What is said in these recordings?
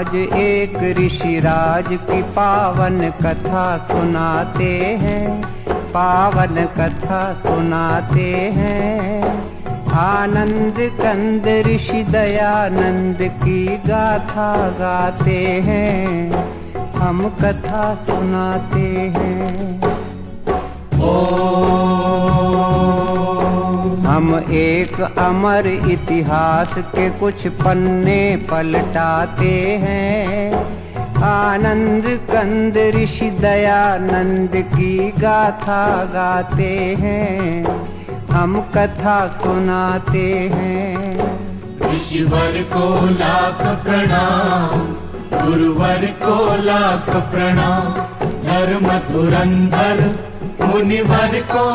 आज एक ऋषिराज की पावन कथा सुनाते हैं, पावन कथा सुनाते हैं। आनंद कंद ऋषि दयानंद की गाथा गाते हैं, हम कथा सुनाते हैं। हम एक अमर इतिहास के कुछ पन्ने पलटाते हैं। आनंद कंद ऋषि दयानंद की गाथा गाते हैं, हम कथा सुनाते हैं। ऋषिवर को लाख प्रणाम, गुरुवर को लाख प्रणाम, धर्म धुरंधर मुनिवर को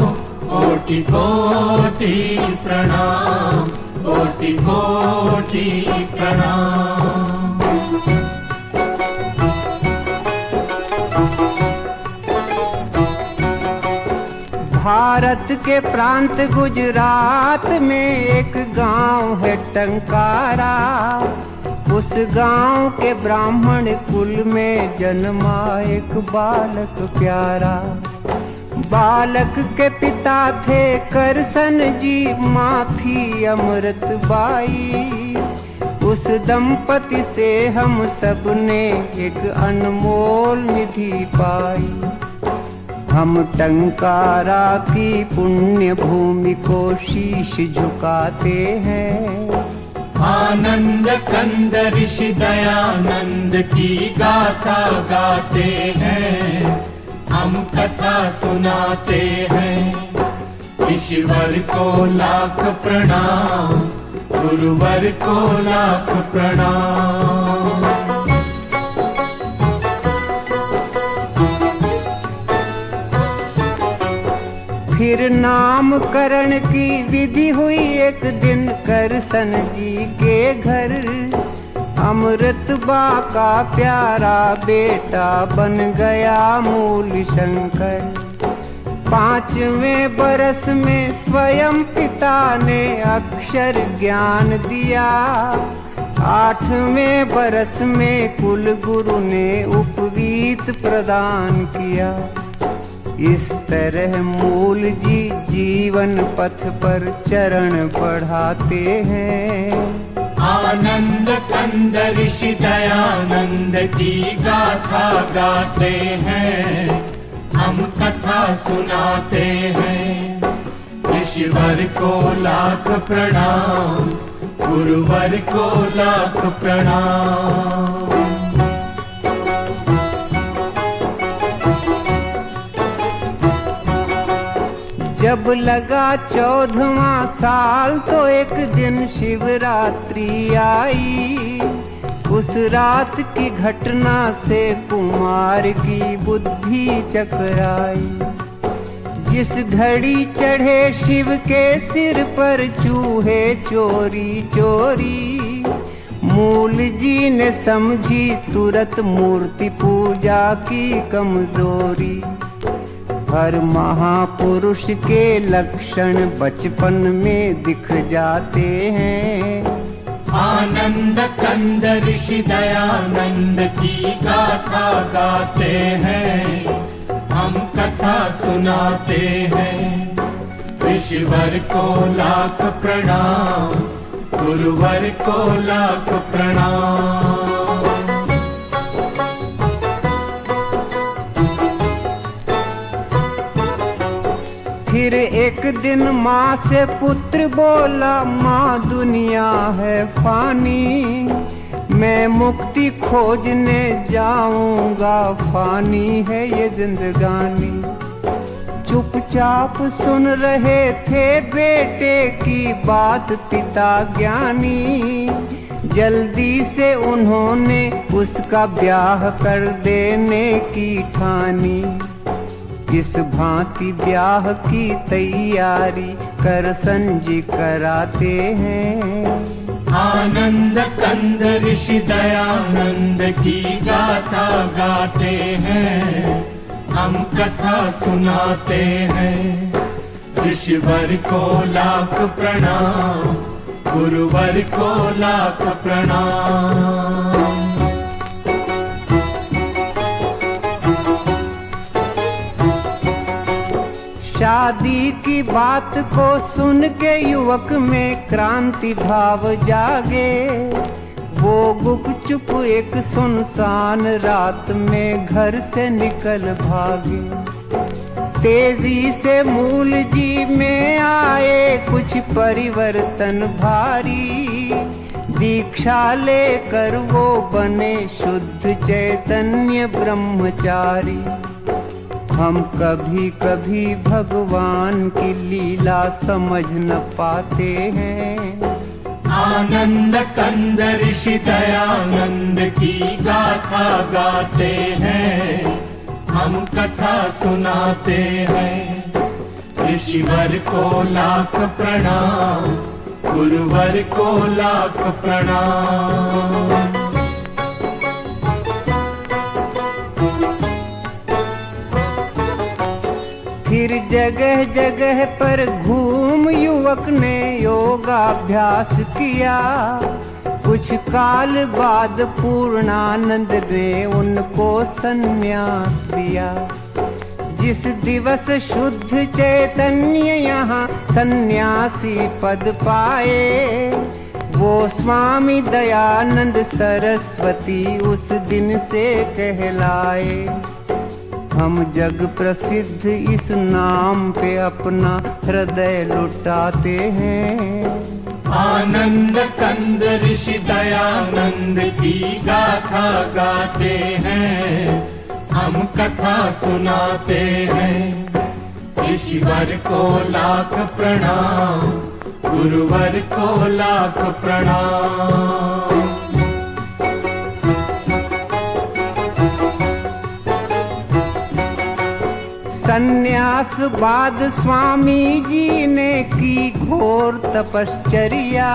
कोटि कोटि प्रणाम, कोटि कोटि प्रणाम। भारत के प्रांत गुजरात में एक गांव है टंकारा। उस गांव के ब्राह्मण कुल में जन्मा एक बालक प्यारा। बालक के पिता थे करसन जी, माँ थी अमृत बाई। उस दंपति से हम सब ने एक अनमोल निधि पाई। हम टंकारा की पुण्य भूमि को शीश झुकाते हैं। आनंद कंद ऋषि दयानंद की गाथा गाते हैं, हम कथा सुनाते हैं। ईश्वर को लाख प्रणाम, गुरुवर को लाख प्रणाम। फिर नामकरण की विधि हुई एक दिन करसन जी के घर। अमृतबा का प्यारा बेटा बन गया मूल शंकर। 5वें बरस में स्वयं पिता ने अक्षर ज्ञान दिया। 8वें बरस में कुल गुरु ने उपवीत प्रदान किया। इस तरह मूल जी जीवन पथ पर चरण बढ़ाते हैं। आनंद कंद ऋषि दयानंद की गाथा गाते हैं, हम कथा सुनाते हैं। ईश्वर को लाख प्रणाम, गुरुवर को लाख प्रणाम। जब लगा 14वां साल तो एक दिन शिवरात्रि आई। उस रात की घटना से कुमार की बुद्धि चकराई। जिस घड़ी चढ़े शिव के सिर पर चूहे चोरी चोरी, मूल जी ने समझी तुरंत मूर्ति पूजा की कमजोरी। हर महापुरुष के लक्षण बचपन में दिख जाते हैं। आनंद कंद ऋषि दयानंद की गाथा गाते हैं, हम कथा सुनाते हैं। ईश्वर को लाख प्रणाम, गुरुवर को लाख प्रणाम। फिर एक दिन माँ से पुत्र बोला, माँ दुनिया है फानी, मैं मुक्ति खोजने जाऊंगा, फानी है ये जिंदगानी। चुपचाप सुन रहे थे बेटे की बात पिता ज्ञानी। जल्दी से उन्होंने उसका ब्याह कर देने की ठानी। इस भांति ब्याह की तैयारी करसन जी कराते हैं। आनंद कंद ऋषि दयानंद की गाथा गाते हैं, हम कथा सुनाते हैं। ईश्वर को लाख प्रणाम, गुरुवर को लाख प्रणाम। शादी की बात को सुन के युवक में क्रांति भाव जागे। वो गुपचुप एक सुनसान रात में घर से निकल भागे। तेजी से मूल जी में आए कुछ परिवर्तन भारी। दीक्षा लेकर वो बने शुद्ध चैतन्य ब्रह्मचारी। हम कभी कभी भगवान की लीला समझ न पाते हैं। आनंद कंद ऋषि दयानंद की गाथा गाते हैं, हम कथा सुनाते हैं। ऋषिवर को लाख प्रणाम, गुरुवर को लाख प्रणाम। फिर जगह जगह पर घूम युवक ने योगाभ्यास किया। कुछ काल बाद पूर्णानंद ने उनको संन्यास दिया। जिस दिवस शुद्ध चैतन्य यहाँ सन्यासी पद पाए, वो स्वामी दयानंद सरस्वती उस दिन से कहलाए। हम जग प्रसिद्ध इस नाम पे अपना हृदय लुटाते हैं। आनंद कंद ऋषि दयानंद की गाथा गाते हैं, हम कथा सुनाते हैं। ऋषिवर को लाख प्रणाम, गुरुवर को लाख प्रणाम। संन्यास बाद स्वामी जी ने की घोर तपश्चर्या।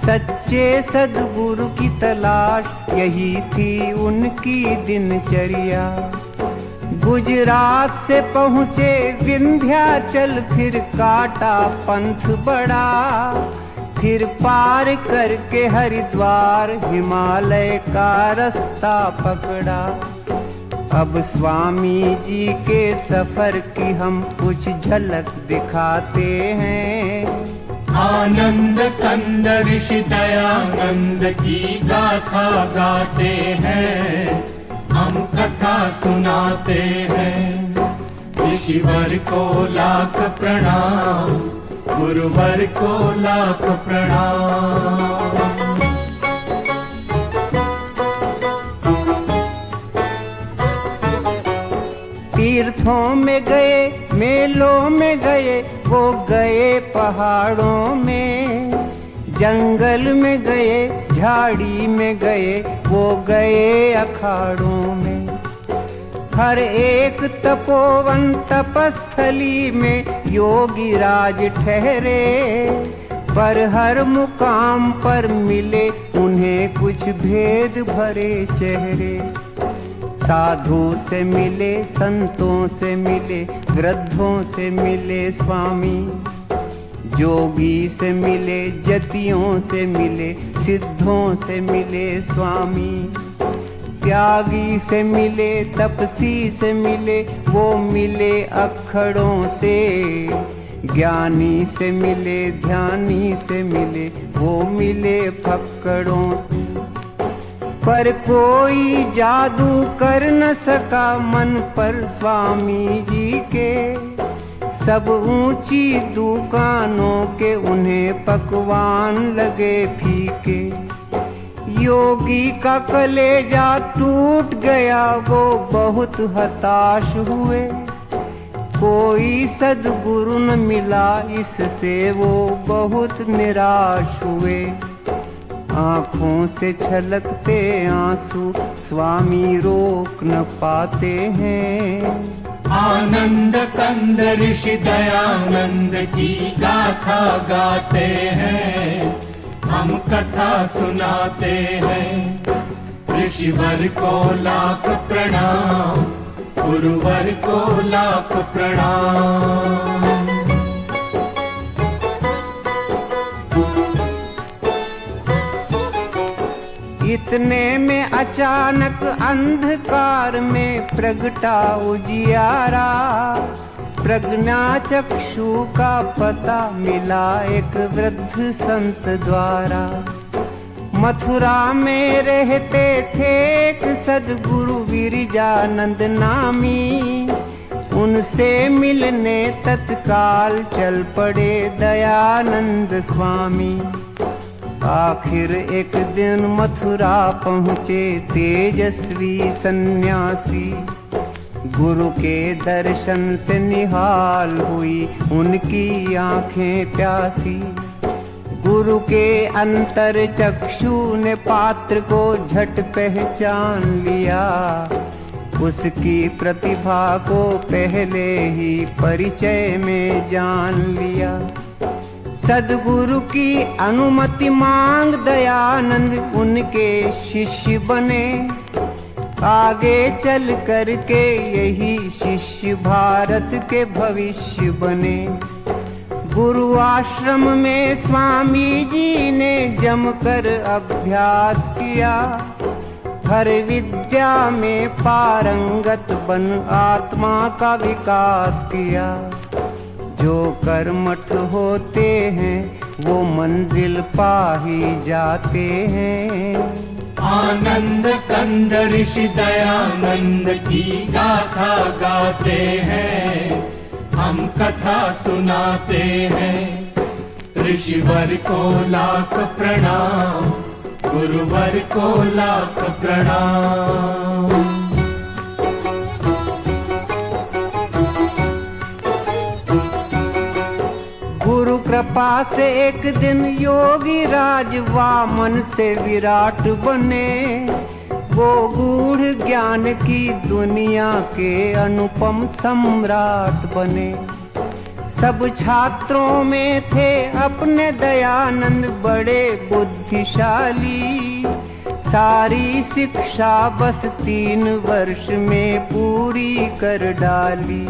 सच्चे सद्गुरु की तलाश यही थी उनकी दिनचर्या। गुजरात से पहुँचे विंध्याचल, फिर काटा पंथ बड़ा। फिर पार करके हरिद्वार हिमालय का रास्ता पकड़ा। अब स्वामी जी के सफर की हम कुछ झलक दिखाते हैं। आनंद कंद ऋषि दयानंद की गाथा गाते हैं, हम कथा सुनाते हैं। ऋषिवर को लाख प्रणाम, गुरुवर को लाख प्रणाम। तीर्थों में गए, मेलों में गए, वो गए पहाड़ों में। जंगल में गए, झाड़ी में गए, वो गए अखाड़ों में। हर एक तपोवन तपस्थली में योगी राज ठहरे। पर हर मुकाम पर मिले उन्हें कुछ भेद भरे चेहरे। साधु से मिले, संतों से मिले, वृद्धों से मिले स्वामी। जोगी से मिले, जतियों से मिले, सिद्धों से मिले स्वामी। त्यागी से मिले, तपसी से मिले, वो मिले अखड़ों से। ज्ञानी से मिले, ध्यानी से मिले, वो मिले फक्कड़ों से। पर कोई जादू कर न सका मन पर स्वामी जी के। सब ऊंची दुकानों के उन्हें पकवान लगे फीके। योगी का कलेजा टूट गया, वो बहुत हताश हुए। कोई सद्गुरु न मिला, इससे वो बहुत निराश हुए। आँखों से छलकते आंसू स्वामी रोक न पाते हैं। आनंद कंद ऋषि दयानंद की गाथा गाते हैं, हम कथा सुनाते हैं। ऋषिवर को लाख प्रणाम, गुरुवर को लाख प्रणाम। इतने में अचानक अंधकार में प्रगटा उजियारा। प्रज्ञा चक्षु का पता मिला एक वृद्ध संत द्वारा। मथुरा में रहते थे एक सद्गुरु विरजानंद नामी। उनसे मिलने तत्काल चल पड़े दयानंद स्वामी। आखिर एक दिन मथुरा पहुँचे तेजस्वी सन्यासी। गुरु के दर्शन से निहाल हुई उनकी आंखें प्यासी। गुरु के अंतर चक्षु ने पात्र को झट पहचान लिया। उसकी प्रतिभा को पहले ही परिचय में जान लिया। सद्गुरु की अनुमति मांग दयानंद उनके शिष्य बने। आगे चल करके यही शिष्य भारत के भविष्य बने। गुरु आश्रम में स्वामी जी ने जमकर अभ्यास किया। हर विद्या में पारंगत बन आत्मा का विकास किया। जो कर्मठ होते हैं वो मंजिल पा ही जाते हैं। आनंद कंद ऋषि दयानंद की गाथा गाते हैं, हम कथा सुनाते हैं। ऋषिवर को लाख प्रणाम, गुरुवर को लाख प्रणाम। गुरु कृपा से एक दिन योगी राज वामन से विराट बने। वो गूढ़ ज्ञान की दुनिया के अनुपम सम्राट बने। सब छात्रों में थे अपने दयानंद बड़े बुद्धिशाली। सारी शिक्षा बस 3 वर्ष में पूरी कर डाली।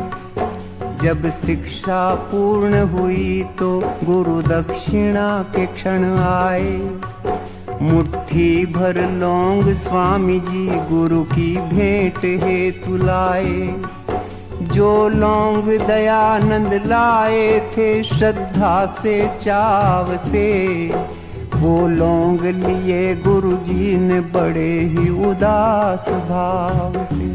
जब शिक्षा पूर्ण हुई तो गुरु दक्षिणा के क्षण आए। मुट्ठी भर लौंग स्वामी जी गुरु की भेंट हेतु लाए। जो लौंग दयानंद लाए थे श्रद्धा से चाव से, वो लौंग लिए गुरु जी ने बड़े ही उदास भाव से।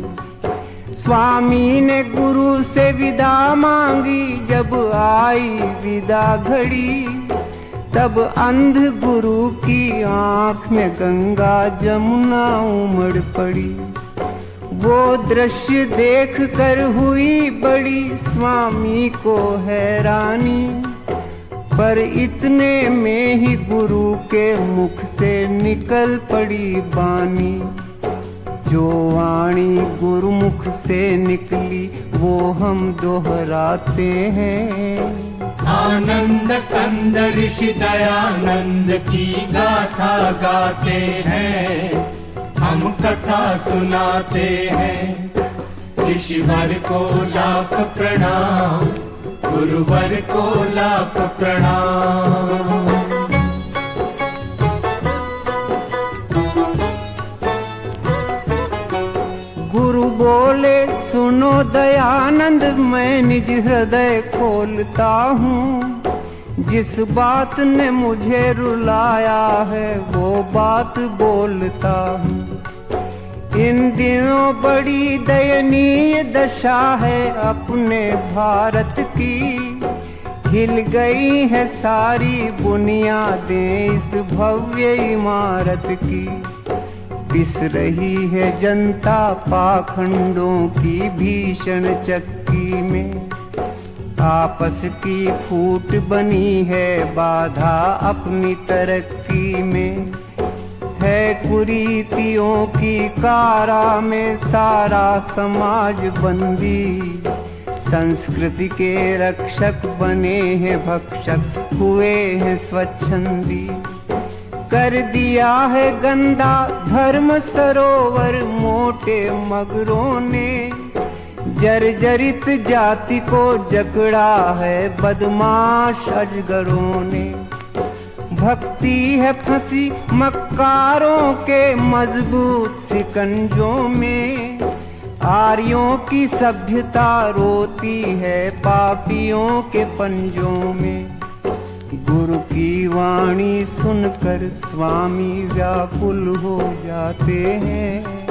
स्वामी ने गुरु से विदा मांगी। जब आई विदा घड़ी तब अंध गुरु की आंख में गंगा जमुना उमड़ पड़ी। वो दृश्य देख कर हुई बड़ी स्वामी को हैरानी। पर इतने में ही गुरु के मुख से निकल पड़ी बानी। जो वाणी गुरुमुख से निकली वो हम दोहराते हैं। आनंद कंद ऋषि दयानंद की गाथा गाते हैं, हम कथा सुनाते हैं। ऋषिवर को लाख प्रणाम, गुरुवर को लाख प्रणाम। गुरु बोले सुनो दयानंद मैं निज हृदय खोलता हूँ। जिस बात ने मुझे रुलाया है वो बात बोलता हूँ। इन दिनों बड़ी दयनीय दशा है अपने भारत की। हिल गई है सारी बुनियादें इस भव्य इमारत की। पिस रही है जनता पाखंडों की भीषण चक्की में। आपस की फूट बनी है बाधा अपनी तरक्की में। है कुरीतियों की कारा में सारा समाज बंदी। संस्कृति के रक्षक बने हैं भक्षक हुए हैं स्वच्छंदी। कर दिया है गंदा धर्म सरोवर मोटे मगरों ने। जर्जरित जाति को जकड़ा है बदमाश अजगरों ने। भक्ति है फंसी मक्कारों के मजबूत सिकंजों में। आर्यों की सभ्यता रोती है पापियों के पंजों में। गुरु की वाणी सुनकर स्वामी व्याकुल हो जाते हैं।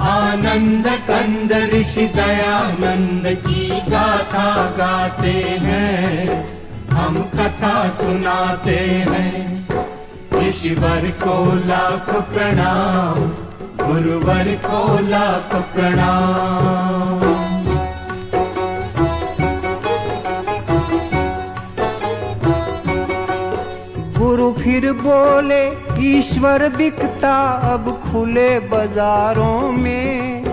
आनंद कंद ऋषि दयानंद की गाथा गाते हैं, हम कथा सुनाते हैं। ऋषिवर को लाख प्रणाम, गुरुवर को लाख प्रणाम। गुरु फिर बोले ईश्वर बिकता अब खुले बाजारों में।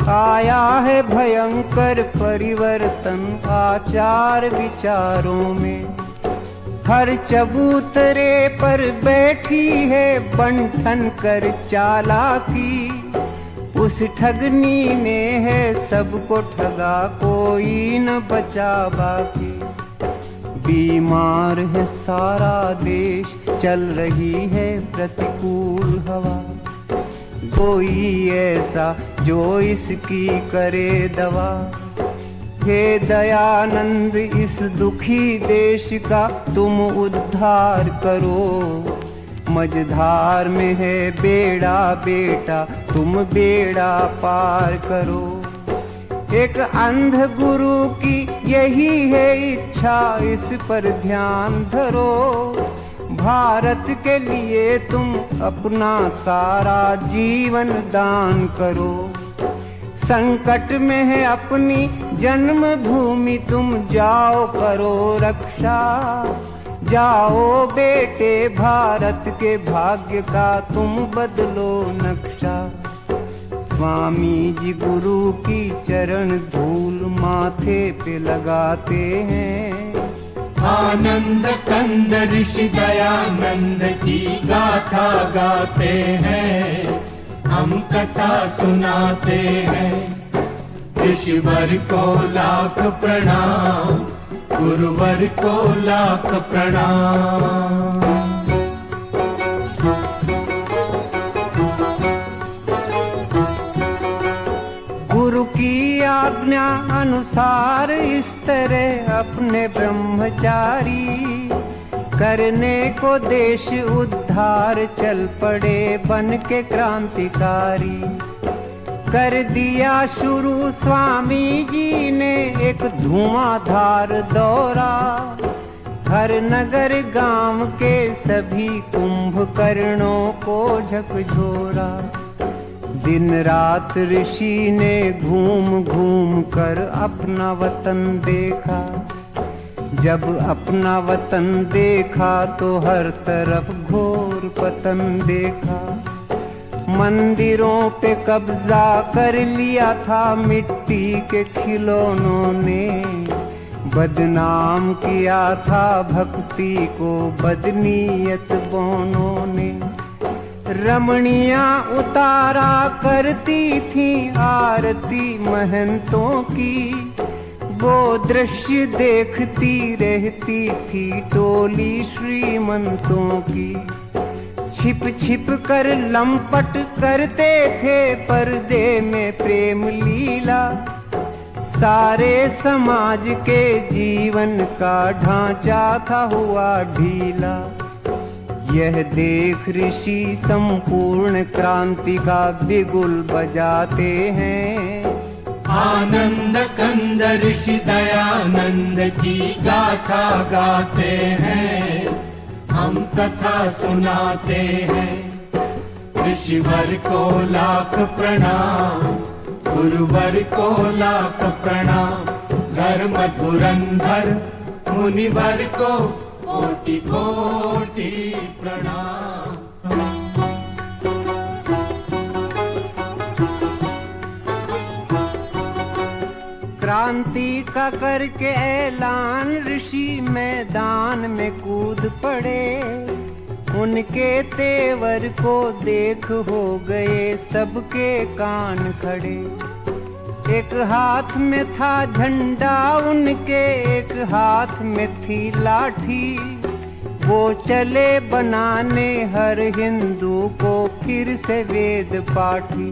आया है भयंकर परिवर्तन आचार विचारों में। हर चबूतरे पर बैठी है बंठन कर चालाकी। उस ठगनी ने है सबको ठगा, कोई न बचा बाकी। बीमार है सारा देश, चल रही है प्रतिकूल हवा। कोई ऐसा जो इसकी करे दवा। हे दयानंद इस दुखी देश का तुम उद्धार करो। मझधार में है बेड़ा बेटा, तुम बेड़ा पार करो। एक अंध गुरु की यही है इच्छा, इस पर ध्यान धरो। भारत के लिए तुम अपना सारा जीवन दान करो। संकट में है अपनी जन्मभूमि, तुम जाओ करो रक्षा। जाओ बेटे भारत के भाग्य का तुम बदलो नक्शा। स्वामी जी गुरु की चरण धूल माथे पे लगाते हैं। आनंद कंद ऋषि दयानंद की गाथा गाते हैं, हम कथा सुनाते हैं। ऋषिवर को लाख प्रणाम, गुरुवर को लाख प्रणाम। गुरु की आज्ञा अनुसार इस तरह अपने ब्रह्मचारी करने को देश उद्धार चल पड़े बन के क्रांतिकारी। कर दिया शुरू स्वामी जी ने एक धुआंधार दौरा। हर नगर गांव के सभी कुंभकर्णों को झकझोरा। दिन रात ऋषि ने घूम घूम कर अपना वतन देखा। जब अपना वतन देखा तो हर तरफ घोर पतन देखा। मंदिरों पे कब्जा कर लिया था मिट्टी के खिलौनों ने। बदनाम किया था भक्ति को बदनीयत बौनों ने। रमणियां उतारा करती थी आरती महंतों की। वो दृश्य देखती रहती थी टोली श्रीमंतों की। छिप छिप कर लंपट करते थे पर्दे में प्रेम लीला। सारे समाज के जीवन का ढांचा था हुआ ढीला। यह देख ऋषि संपूर्ण क्रांति का बिगुल बजाते हैं। आनंद कंद ऋषि दयानंद की गाथा गाते हैं, हम कथा सुनाते हैं। ऋषिवर को लाख प्रणाम, गुरुवर को लाख प्रणाम। धर्म धुरंधर मुनिवर को कोटि कोटि प्रणाम। क्रांति का करके ऐलान ऋषि मैदान में कूद पड़े। उनके तेवर को देख हो गए सबके कान खड़े। एक हाथ में था झंडा उनके, एक हाथ में थी लाठी। वो चले बनाने हर हिंदू को फिर से वेद पाठी।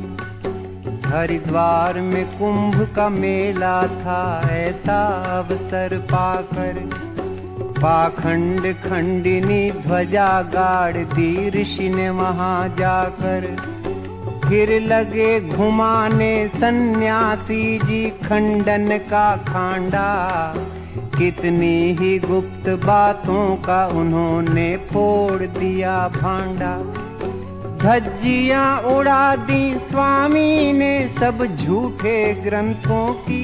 हरिद्वार में कुंभ का मेला था, ऐसा अवसर पाकर पाखंड खंडिनी ध्वजा गाड़ दी ऋषि ने वहां जाकर। फिर लगे घुमाने सन्यासी जी खंडन का खांडा, कितनी ही गुप्त बातों का उन्होंने फोड़ दिया भांडा। धज्जियां उड़ा दी स्वामी ने सब झूठे ग्रंथों की,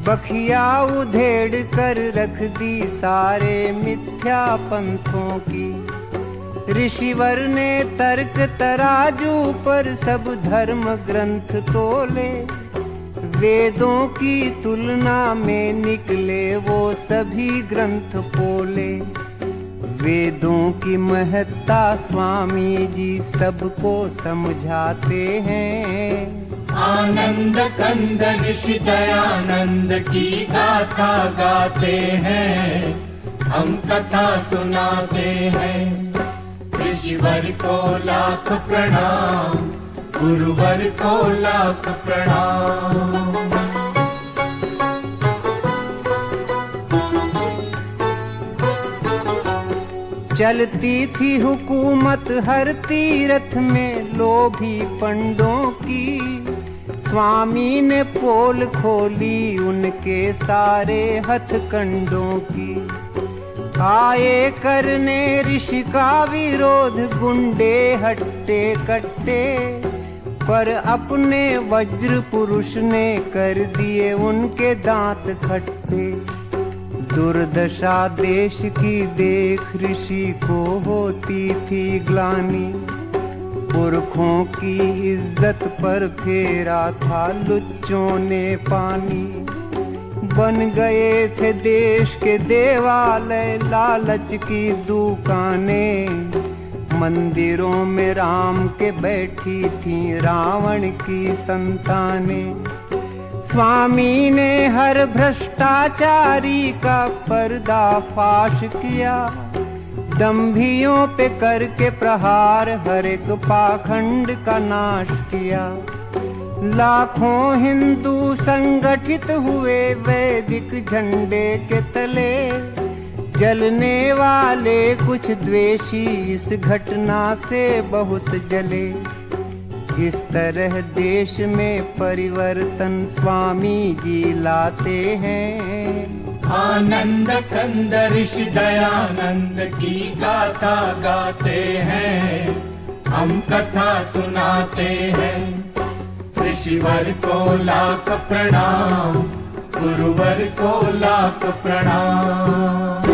बखिया उधेड़ कर रख दी सारे मिथ्या पंथों की। ऋषिवर ने तर्क तराजू पर सब धर्म ग्रंथ तोले, वेदों की तुलना में निकले वो सभी ग्रंथ पोले। वेदों की महत्ता स्वामी जी सबको समझाते हैं। आनंद कंद ऋषि दयानंद की गाथा गाते हैं, हम कथा सुनाते हैं। ऋषिवर को लाख प्रणाम, गुरुवर को लाख प्रणाम। चलती थी हुकूमत हर तीर्थ में लोभी पंडों की, स्वामी ने पोल खोली उनके सारे हथकंडों की। आए करने ऋषि का विरोध गुंडे हट्टे कट्टे, पर अपने वज्र पुरुष ने कर दिए उनके दांत खट्टे। दुर्दशा देश की देख ऋषि को होती थी ग्लानि, पुरखों की इज्जत पर फेरा था लुच्चों ने पानी। बन गए थे देश के देवालय लालच की दुकानें, मंदिरों में राम के बैठी थी रावण की संतानें। स्वामी ने हर भ्रष्टाचारी का पर्दाफाश किया, दंभियों पे करके प्रहार हर एक पाखंड का नाश किया। लाखों हिंदू संगठित हुए वैदिक झंडे के तले, जलने वाले कुछ द्वेषी इस घटना से बहुत जले। इस तरह देश में परिवर्तन स्वामी जी लाते हैं। आनंद कंद ऋषि दयानंद की गाथा गाते हैं, हम कथा सुनाते हैं। ऋषिवर को लाख प्रणाम, गुरुवर को लाख प्रणाम।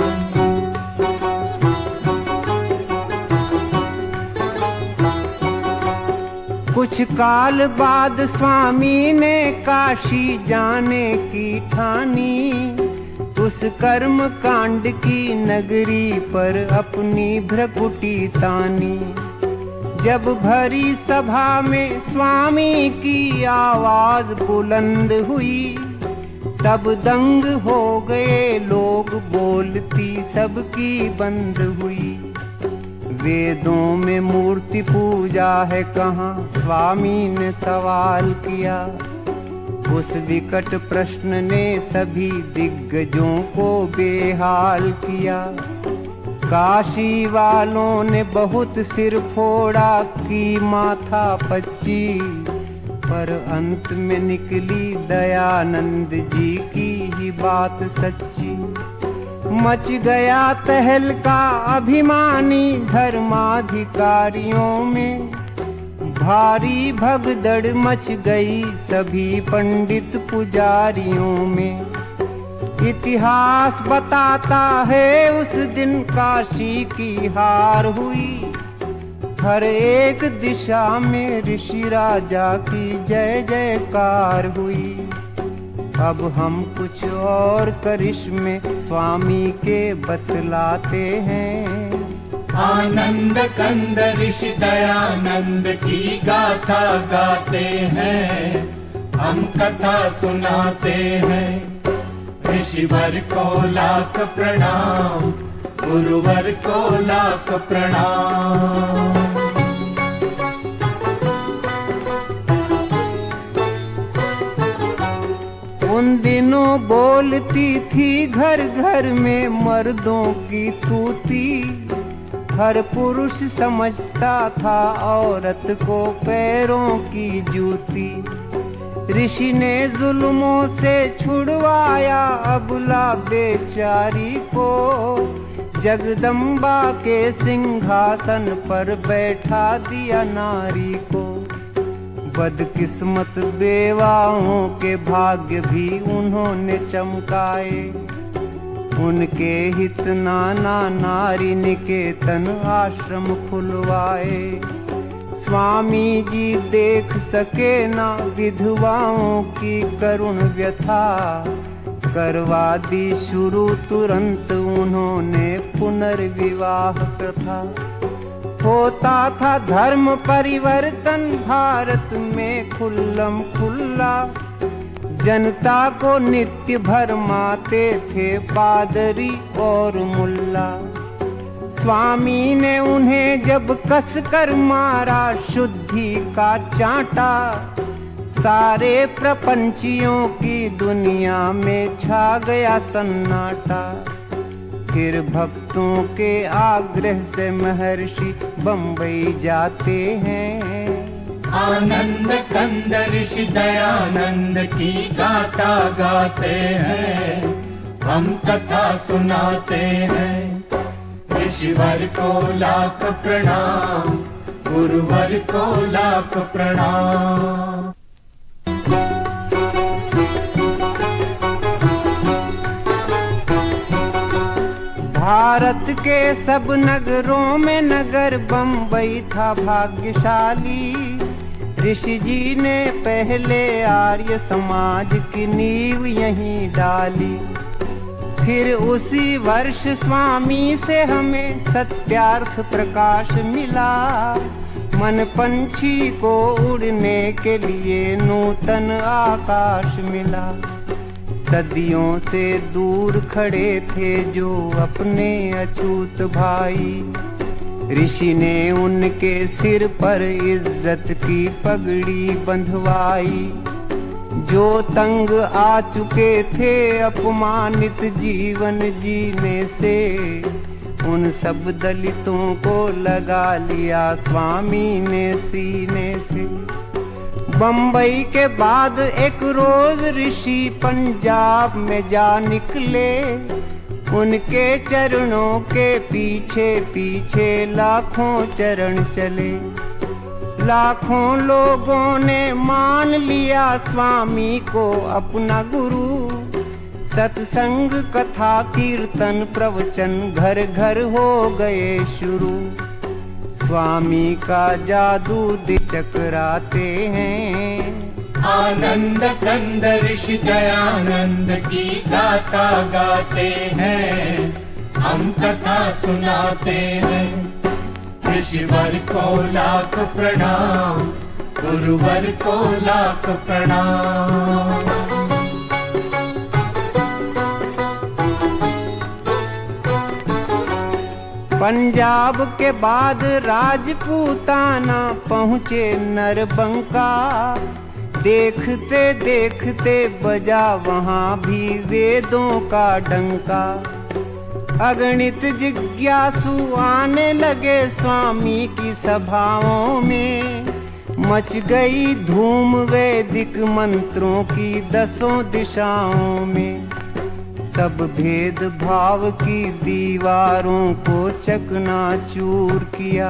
कुछ काल बाद स्वामी ने काशी जाने की ठानी, उस कर्म कांड की नगरी पर अपनी भ्रकुटी तानी। जब भरी सभा में स्वामी की आवाज बुलंद हुई, तब दंग हो गए लोग, बोलती सबकी बंद हुई। वेदों में मूर्ति पूजा है कहाँ, स्वामी ने सवाल किया। उस विकट प्रश्न ने सभी दिग्गजों को बेहाल किया। काशी वालों ने बहुत सिर फोड़ा की माथा पच्ची, पर अंत में निकली दयानंद जी की ही बात सच्ची। मच गया तहलका अभिमानी धर्माधिकारियों में, भारी भगदड़ मच गई सभी पंडित पुजारियों में। इतिहास बताता है उस दिन काशी की हार हुई, हर एक दिशा में ऋषि राजा की जय जयकार हुई। अब हम कुछ और करिश्मे स्वामी के बतलाते हैं। आनंद कंद ऋषि दयानंद की गाथा गाते हैं, हम कथा सुनाते हैं। ऋषिवर को लाख प्रणाम, गुरुवर को लाख प्रणाम। उन दिनों बोलती थी घर घर में मर्दों की तूती। हर पुरुष समझता था औरत को पैरों की जूती। ऋषि ने जुल्मों से छुड़वाया अबला बेचारी को, जगदम्बा के सिंहासन पर बैठा दिया नारी को। बदकिस्मत बेवाओं के भाग्य भी उन्होंने चमकाए, उनके हित नाना नारी निकेतन आश्रम खुलवाए। स्वामी जी देख सके ना विधवाओं की करुण व्यथा, करवा दी शुरू तुरंत उन्होंने पुनर्विवाह प्रथा। होता था धर्म परिवर्तन भारत में खुल्लम खुल्ला, जनता को नित्य भरमाते थे पादरी और मुल्ला। स्वामी ने उन्हें जब कस कर मारा शुद्धि का चांटा, सारे प्रपंचियों की दुनिया में छा गया सन्नाटा। फिर भक्तों के आग्रह से महर्षि बंबई जाते हैं। आनंद कंद ऋषि दयानंद की गाथा गाते हैं, हम कथा सुनाते हैं। ऋषिवर को लाख प्रणाम, गुरुवर को लाख प्रणाम। भारत के सब नगरों में नगर बंबई था भाग्यशाली। ऋषि जी ने पहले आर्य समाज की नींव यहीं डाली। फिर उसी वर्ष स्वामी से हमें सत्यार्थ प्रकाश मिला। मन पंछी को उड़ने के लिए नूतन आकाश मिला। सदियों से दूर खड़े थे जो अपने अछूत भाई, ऋषि ने उनके सिर पर इज्जत की पगड़ी बंधवाई। जो तंग आ चुके थे अपमानित जीवन जीने से, उन सब दलितों को लगा लिया स्वामी ने सीने से। बंबई के बाद एक रोज ऋषि पंजाब में जा निकले। उनके चरणों के पीछे पीछे लाखों चरण चले। लाखों लोगों ने मान लिया स्वामी को अपना गुरु। सत्संग कथा कीर्तन प्रवचन घर घर हो गए शुरू। स्वामी का जादू चकराते हैं। आनंद कंद ऋषि दयानंद की गाथा गाते हैं, हम कथा सुनाते हैं। ऋषिवर को लाख प्रणाम, गुरुवर को लाख प्रणाम। पंजाब के बाद राजपूताना पहुँचे नरबंका। देखते देखते बजा वहाँ भी वेदों का डंका। अगणित जिज्ञासु आने लगे स्वामी की सभाओं में। मच गई धूम वैदिक मंत्रों की 10 दिशाओं में। सब भेद भाव की दीवारों को चकनाचूर किया।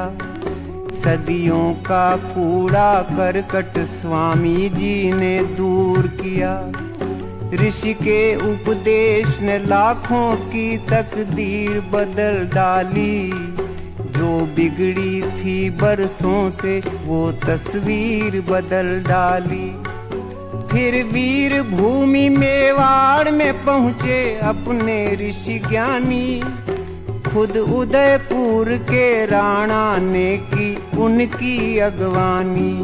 सदियों का कूड़ा करकट स्वामी जी ने दूर किया। ऋषि के उपदेश ने लाखों की तकदीर बदल डाली। जो बिगड़ी थी बरसों से वो तस्वीर बदल डाली। फिर वीर भूमि मेवाड़ में पहुँचे अपने ऋषि ज्ञानी। खुद उदयपुर के राणा ने की उनकी अगवानी।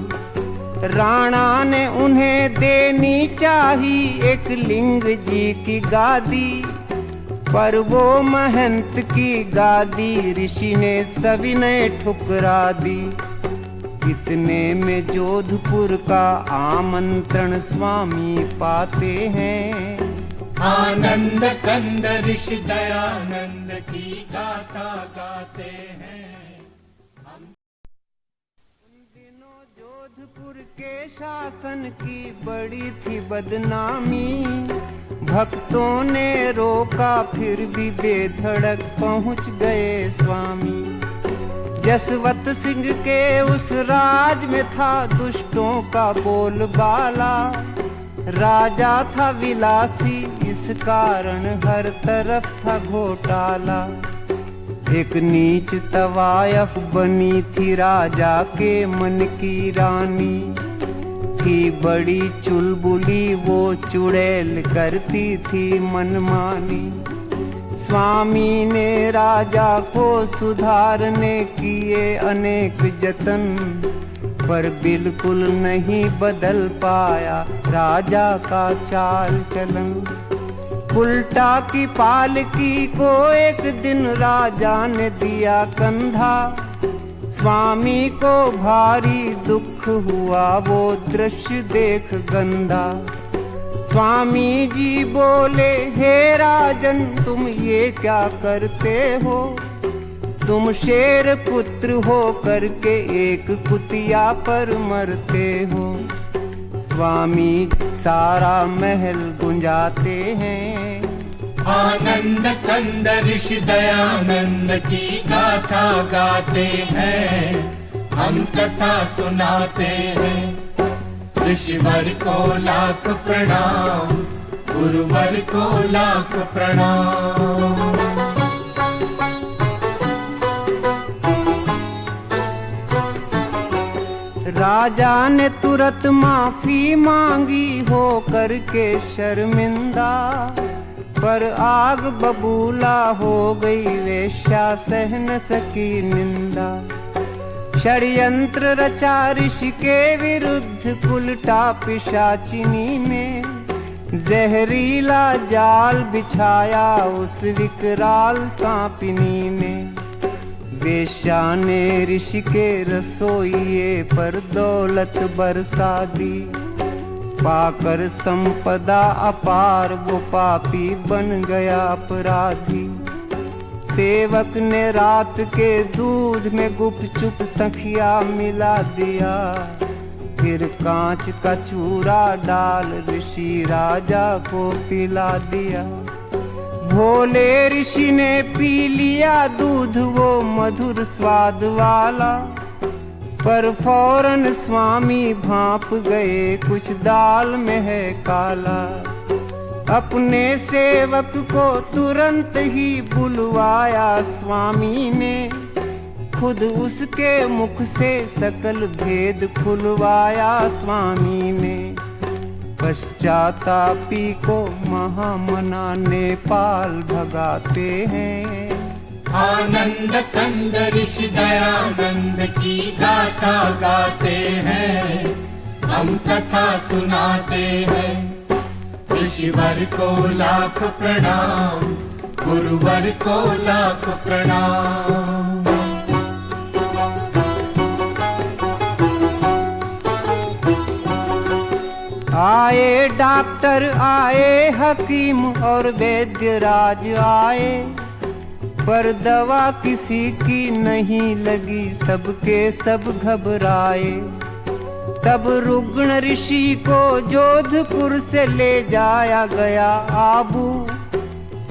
राणा ने उन्हें देनी चाही एक लिंग जी की गादी। पर वो महंत की गादी ऋषि ने सविनय ठुकरा दी। इतने में जोधपुर का आमंत्रण स्वामी पाते हैं। आनंद कंद ऋषि दयानंद की गाथा गाते हैं। उन दिनों जोधपुर के शासन की बड़ी थी बदनामी। भक्तों ने रोका फिर भी बेधड़क पहुंच गए स्वामी। जसवंत सिंह के उस राज में था दुष्टों का बोलबाला। राजा था विलासी, इस कारण हर तरफ था घोटाला। एक नीच तवायफ बनी थी राजा के मन की रानी। थी बड़ी चुलबुली, वो चुड़ैल करती थी मनमानी। स्वामी ने राजा को सुधारने किए अनेक जतन, पर बिल्कुल नहीं बदल पाया राजा का चाल चलन। उल्टा की पालकी को एक दिन राजा ने दिया कंधा। स्वामी को भारी दुख हुआ वो दृश्य देख गंदा। स्वामी जी बोले, हे राजन तुम ये क्या करते हो? तुम शेर पुत्र हो करके एक कुतिया पर मरते हो। स्वामी सारा महल गुंजाते हैं। आनंद कंद ऋषि दयानंद की गाथा गाते हैं। हम कथा सुनाते हैं। ऋषिवर को लाख प्रणाम, गुरुवर को लाख प्रणाम। राजा ने तुरंत माफी मांगी हो करके शर्मिंदा। पर आग बबूला हो गई वेश्या सह न सकी निंदा। षड्यंत्र रचा ऋषि के विरुद्ध उल्टा पिशाचिनी ने। जहरीला जाल बिछाया उस विकराल सांपिनी ने। वेश्या ने ऋषि के रसोइये पर दौलत बरसा दी। पाकर संपदा अपार वो पापी बन गया अपराधी। सेवक ने रात के दूध में गुपचुप सखिया मिला दिया। फिर कांच का चूरा डाल ऋषि राजा को पिला दिया। भोले ऋषि ने पी लिया दूध वो मधुर स्वाद वाला। पर फौरन स्वामी भांप गए कुछ दाल में है काला। अपने सेवक को तुरंत ही बुलवाया स्वामी ने। खुद उसके मुख से सकल भेद खुलवाया स्वामी ने। पश्चातापी को महामना नेपाल भगाते हैं। आनंद कंद ऋषि दयानंद की गाथा गाते हैं। हम कथा सुनाते हैं। ऋषिवर को लाख प्रणाम, गुरुवर को लाख प्रणाम। आए डॉक्टर आए हकीम और वैद्य राज आए। पर दवा किसी की नहीं लगी, सबके सब घबराए। तब रुग्ण ऋषि को जोधपुर से ले जाया गया आबू।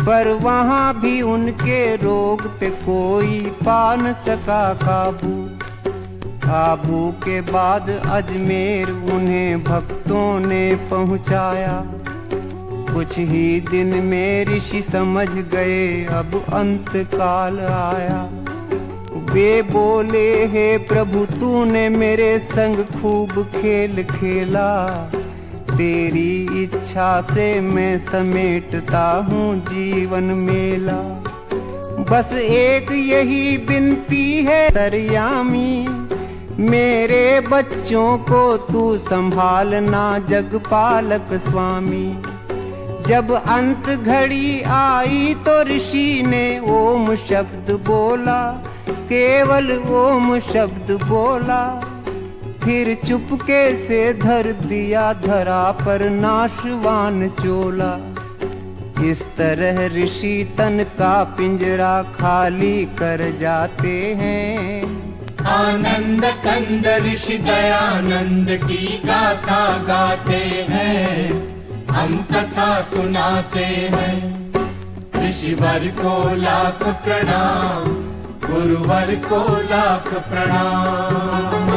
पर वहाँ भी उनके रोग पे कोई पा न सका काबू। आबू के बाद अजमेर उन्हें भक्तों ने पहुँचाया। कुछ ही दिन में ऋषि समझ गए अब अंत काल आया। वे बोले, हे प्रभु तूने मेरे संग खूब खेल खेला। तेरी इच्छा से मैं समेटता हूँ जीवन मेला। बस एक यही विनती है सरयामी, मेरे बच्चों को तू संभालना जगपालक स्वामी। जब अंत घड़ी आई तो ऋषि ने ओम शब्द बोला। केवल ओम शब्द बोला। फिर चुपके से धर दिया धरा पर नाशवान चोला। इस तरह ऋषि तन का पिंजरा खाली कर जाते हैं। आनंद कंद ऋषि दयानंद की गाथा गाते हैं, हम कथा सुनाते हैं। ऋषिवर को लाख प्रणाम, गुरुवर को लाख प्रणाम।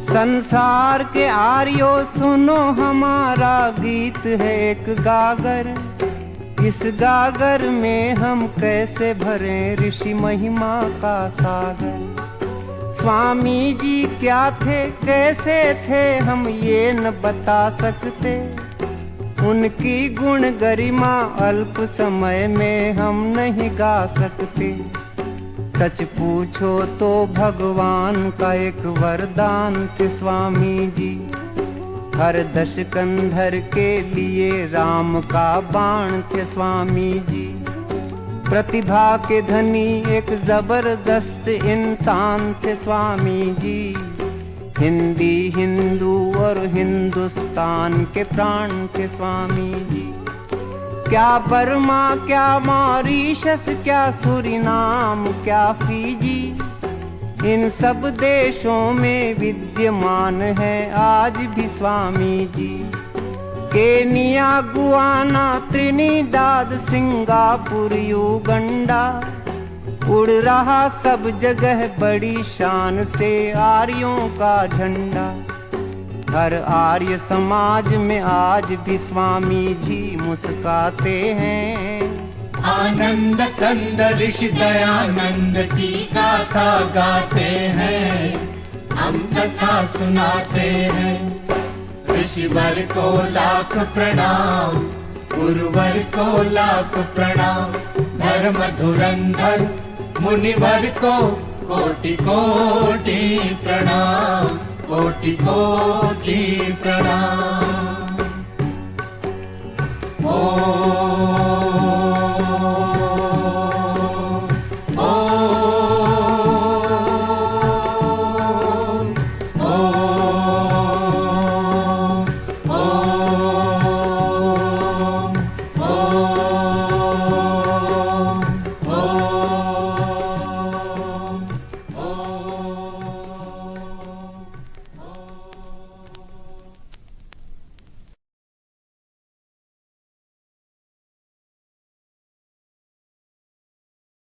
संसार के आर्यो सुनो, हमारा गीत है एक गागर। इस गागर में हम कैसे भरें ऋषि महिमा का सागर। स्वामी जी क्या थे कैसे थे हम ये न बता सकते, उनकी गुण गरिमा अल्प समय में हम नहीं गा सकते। सच पूछो तो भगवान का एक वरदान थे स्वामी जी, हर दशकंधर के लिए राम का बाण थे स्वामी जी। प्रतिभा के धनी एक जबरदस्त इंसान थे स्वामी जी, हिंदी हिंदू और हिंदुस्तान के प्राण थे स्वामी जी। क्या बर्मा क्या मॉरीशस क्या सूरीनाम क्या फीजी, इन सब देशों में विद्यमान है आज भी Swami ji. Kenya Guyana Trinidad Singapore Uganda, उड़ रहा सब जगह बड़ी शान से आर्यों का झंडा। हर आर्य समाज में आज भी स्वामी जी मुस्काते हैं। आनंद कंद ऋषि दयानंद की गाथा गाते हैं, हम कथा सुनाते हैं। ऋषिवर को लाख प्रणाम, गुरुवर को लाख प्रणाम। धर्म धुरंधर मुनिवर को कोटि कोटि प्रणाम, कोटि कोटि